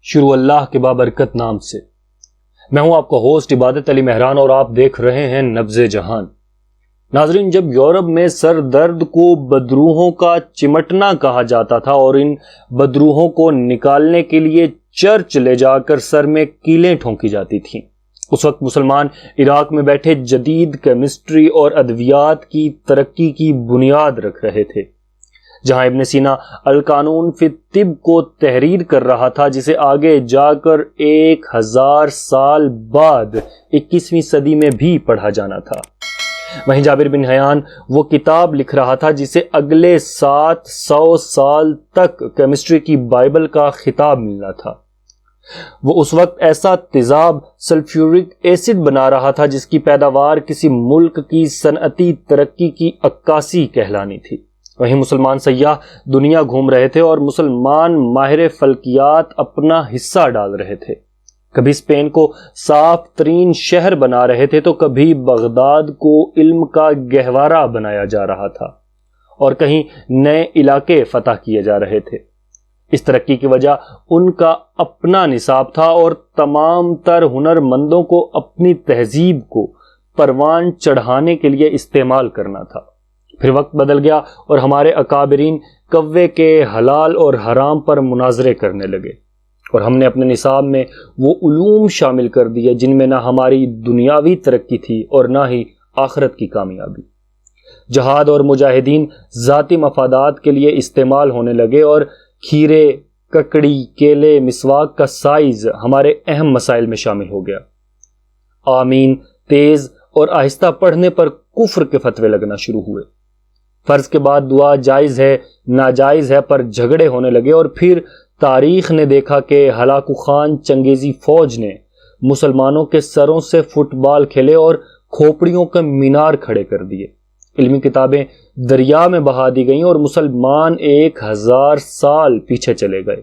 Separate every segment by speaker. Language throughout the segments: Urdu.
Speaker 1: شروع اللہ کے بابرکت نام سے۔ میں ہوں آپ کا ہوسٹ عبادت علی مہران اور آپ دیکھ رہے ہیں نبض جہان۔ ناظرین، جب یورپ میں سر درد کو بدروحوں کا چمٹنا کہا جاتا تھا اور ان بدروحوں کو نکالنے کے لیے چرچ لے جا کر سر میں کیلیں ٹھونکی جاتی تھیں، اس وقت مسلمان عراق میں بیٹھے جدید کیمسٹری اور ادویات کی ترقی کی بنیاد رکھ رہے تھے، جہاں ابن سینا القانون فی الطب کو تحریر کر رہا تھا، جسے آگے جا کر 1000 سال بعد 21ویں صدی میں بھی پڑھا جانا تھا۔ وہیں جابر بن حیان وہ کتاب لکھ رہا تھا جسے اگلے 700 سال تک کیمسٹری کی بائبل کا خطاب ملنا تھا۔ وہ اس وقت ایسا تیزاب سلفیورک ایسڈ بنا رہا تھا جس کی پیداوار کسی ملک کی صنعتی ترقی کی عکاسی کہلانی تھی۔ وہیں مسلمان سیاح دنیا گھوم رہے تھے اور مسلمان ماہر فلکیات اپنا حصہ ڈال رہے تھے۔ کبھی اسپین کو صاف ترین شہر بنا رہے تھے تو کبھی بغداد کو علم کا گہوارہ بنایا جا رہا تھا، اور کہیں نئے علاقے فتح کیے جا رہے تھے۔ اس ترقی کی وجہ ان کا اپنا نصاب تھا اور تمام تر ہنر مندوں کو اپنی تہذیب کو پروان چڑھانے کے لیے استعمال کرنا تھا۔ پھر وقت بدل گیا اور ہمارے اکابرین کوے کے حلال اور حرام پر مناظرے کرنے لگے، اور ہم نے اپنے نصاب میں وہ علوم شامل کر دیے جن میں نہ ہماری دنیاوی ترقی تھی اور نہ ہی آخرت کی کامیابی۔ جہاد اور مجاہدین ذاتی مفادات کے لیے استعمال ہونے لگے، اور کھیرے، ککڑی، کیلے، مسواک کا سائز ہمارے اہم مسائل میں شامل ہو گیا۔ آمین تیز اور آہستہ پڑھنے پر کفر کے فتوے لگنا شروع ہوئے۔ فرض کے بعد دعا جائز ہے ناجائز ہے پر جھگڑے ہونے لگے، اور پھر تاریخ نے دیکھا کہ ہلاکو خان چنگیزی فوج نے مسلمانوں کے سروں سے فٹ بال کھیلے اور کھوپڑیوں کے مینار کھڑے کر دیے۔ علمی کتابیں دریا میں بہا دی گئیں اور مسلمان 1000 سال پیچھے چلے گئے،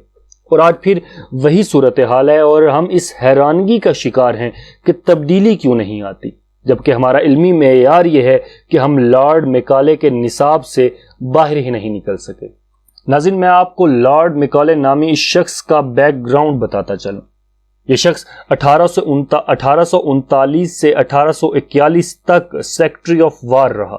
Speaker 1: اور آج پھر وہی صورتحال ہے، اور ہم اس حیرانگی کا شکار ہیں کہ تبدیلی کیوں نہیں آتی، جبکہ ہمارا علمی معیار یہ ہے کہ ہم لارڈ میکالے کے نصاب سے باہر ہی نہیں نکل سکے۔ ناظرین، میں آپ کو لارڈ میکالے نامی اس شخص کا بیک گراؤنڈ بتاتا چلوں۔ یہ شخص 1839 سے 1841 تک سیکرٹری آف وار رہا۔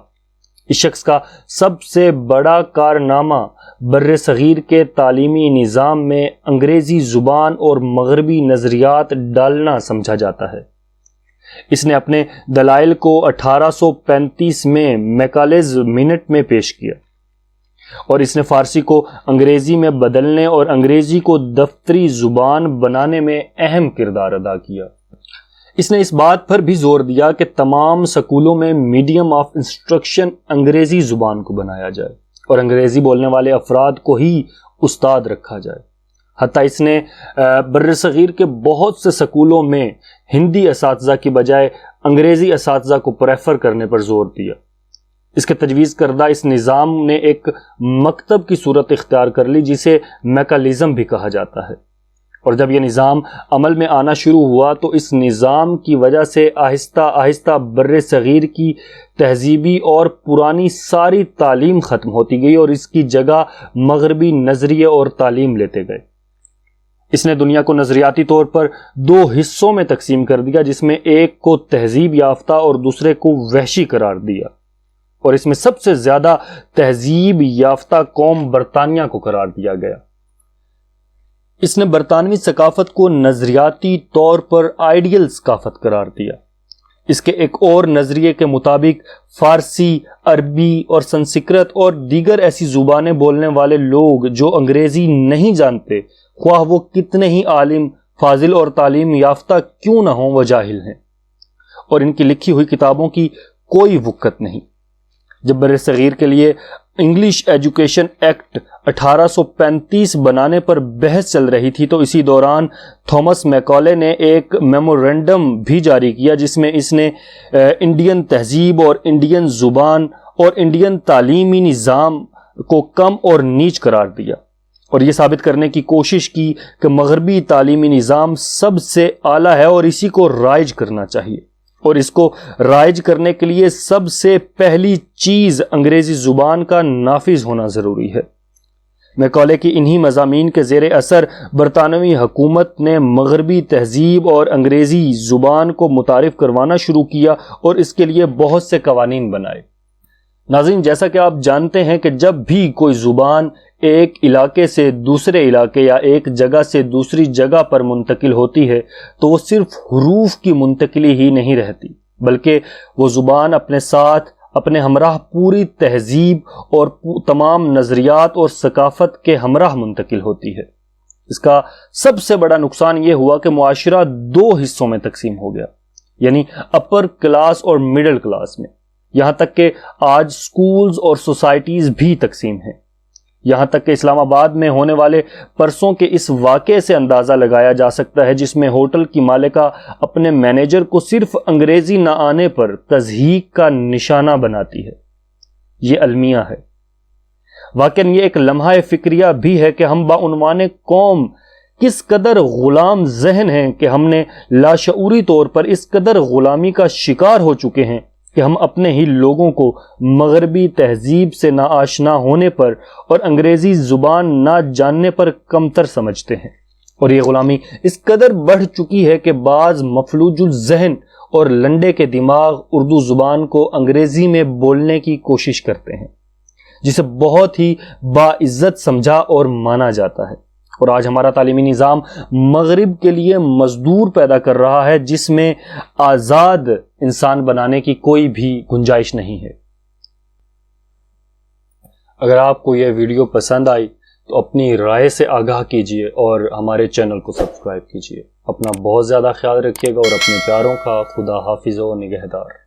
Speaker 1: اس شخص کا سب سے بڑا کارنامہ بر صغیر کے تعلیمی نظام میں انگریزی زبان اور مغربی نظریات ڈالنا سمجھا جاتا ہے۔ اس نے اپنے دلائل کو 1835 میں میکالز منٹ میں پیش کیا، اور اس نے فارسی کو انگریزی میں بدلنے اور انگریزی کو دفتری زبان بنانے میں اہم کردار ادا کیا۔ اس نے اس بات پر بھی زور دیا کہ تمام سکولوں میں میڈیم آف انسٹرکشن انگریزی زبان کو بنایا جائے اور انگریزی بولنے والے افراد کو ہی استاد رکھا جائے۔ حتیٰ اس نے برصغیر کے بہت سے سکولوں میں ہندی اساتذہ کی بجائے انگریزی اساتذہ کو پریفر کرنے پر زور دیا۔ اس کے تجویز کردہ اس نظام نے ایک مکتب کی صورت اختیار کر لی جسے میکالزم بھی کہا جاتا ہے، اور جب یہ نظام عمل میں آنا شروع ہوا تو اس نظام کی وجہ سے آہستہ آہستہ برصغیر کی تہذیبی اور پرانی ساری تعلیم ختم ہوتی گئی اور اس کی جگہ مغربی نظریے اور تعلیم لیتے گئے۔ اس نے دنیا کو نظریاتی طور پر 2 حصوں میں تقسیم کر دیا، جس میں ایک کو تہذیب یافتہ اور دوسرے کو وحشی قرار دیا، اور اس میں سب سے زیادہ تہذیب یافتہ قوم برطانیہ کو قرار دیا گیا۔ اس نے برطانوی ثقافت کو نظریاتی طور پر آئیڈیل ثقافت قرار دیا۔ اس کے ایک اور نظریے کے مطابق فارسی، عربی اور سنسکرت اور دیگر ایسی زبانیں بولنے والے لوگ جو انگریزی نہیں جانتے، خواہ وہ کتنے ہی عالم، فاضل اور تعلیم یافتہ کیوں نہ ہوں، وہ جاہل ہیں، اور ان کی لکھی ہوئی کتابوں کی کوئی وقت نہیں۔ جب برصغیر کے لیے انگلش ایجوکیشن ایکٹ 1835 بنانے پر بحث چل رہی تھی تو اسی دوران تھامس میکالے نے ایک میمورنڈم بھی جاری کیا جس میں اس نے انڈین تہذیب اور انڈین زبان اور انڈین تعلیمی نظام کو کم اور نیچ قرار دیا، اور یہ ثابت کرنے کی کوشش کی کہ مغربی تعلیمی نظام سب سے اعلیٰ ہے اور اسی کو رائج کرنا چاہیے، اور اس کو رائج کرنے کے لیے سب سے پہلی چیز انگریزی زبان کا نافذ ہونا ضروری ہے۔ میکالے کی انہی مضامین کے زیر اثر برطانوی حکومت نے مغربی تہذیب اور انگریزی زبان کو متعارف کروانا شروع کیا اور اس کے لیے بہت سے قوانین بنائے۔ ناظرین، جیسا کہ آپ جانتے ہیں کہ جب بھی کوئی زبان ایک علاقے سے دوسرے علاقے یا ایک جگہ سے دوسری جگہ پر منتقل ہوتی ہے تو وہ صرف حروف کی منتقلی ہی نہیں رہتی، بلکہ وہ زبان اپنے ساتھ اپنے ہمراہ پوری تہذیب اور تمام نظریات اور ثقافت کے ہمراہ منتقل ہوتی ہے۔ اس کا سب سے بڑا نقصان یہ ہوا کہ معاشرہ دو حصوں میں تقسیم ہو گیا، یعنی اپر کلاس اور مڈل کلاس میں، یہاں تک کہ آج سکولز اور سوسائٹیز بھی تقسیم ہیں۔ یہاں تک کہ اسلام آباد میں ہونے والے پرسوں کے اس واقعے سے اندازہ لگایا جا سکتا ہے جس میں ہوٹل کی مالکہ اپنے مینیجر کو صرف انگریزی نہ آنے پر تضحیک کا نشانہ بناتی ہے۔ یہ المیہ ہے۔ واقعاً یہ ایک لمحہ فکریہ بھی ہے کہ ہم بعنوان قوم کس قدر غلام ذہن ہیں کہ ہم نے لاشعوری طور پر اس قدر غلامی کا شکار ہو چکے ہیں کہ ہم اپنے ہی لوگوں کو مغربی تہذیب سے ناآشنا ہونے پر اور انگریزی زبان نہ جاننے پر کمتر سمجھتے ہیں، اور یہ غلامی اس قدر بڑھ چکی ہے کہ بعض مفلوج الذہن اور لنڈے کے دماغ اردو زبان کو انگریزی میں بولنے کی کوشش کرتے ہیں، جسے بہت ہی باعزت سمجھا اور مانا جاتا ہے۔ اور آج ہمارا تعلیمی نظام مغرب کے لیے مزدور پیدا کر رہا ہے جس میں آزاد انسان بنانے کی کوئی بھی گنجائش نہیں ہے۔ اگر آپ کو یہ ویڈیو پسند آئی تو اپنی رائے سے آگاہ کیجیے اور ہمارے چینل کو سبسکرائب کیجیے۔ اپنا بہت زیادہ خیال رکھیے گا اور اپنے پیاروں کا خدا حافظ و نگہدار۔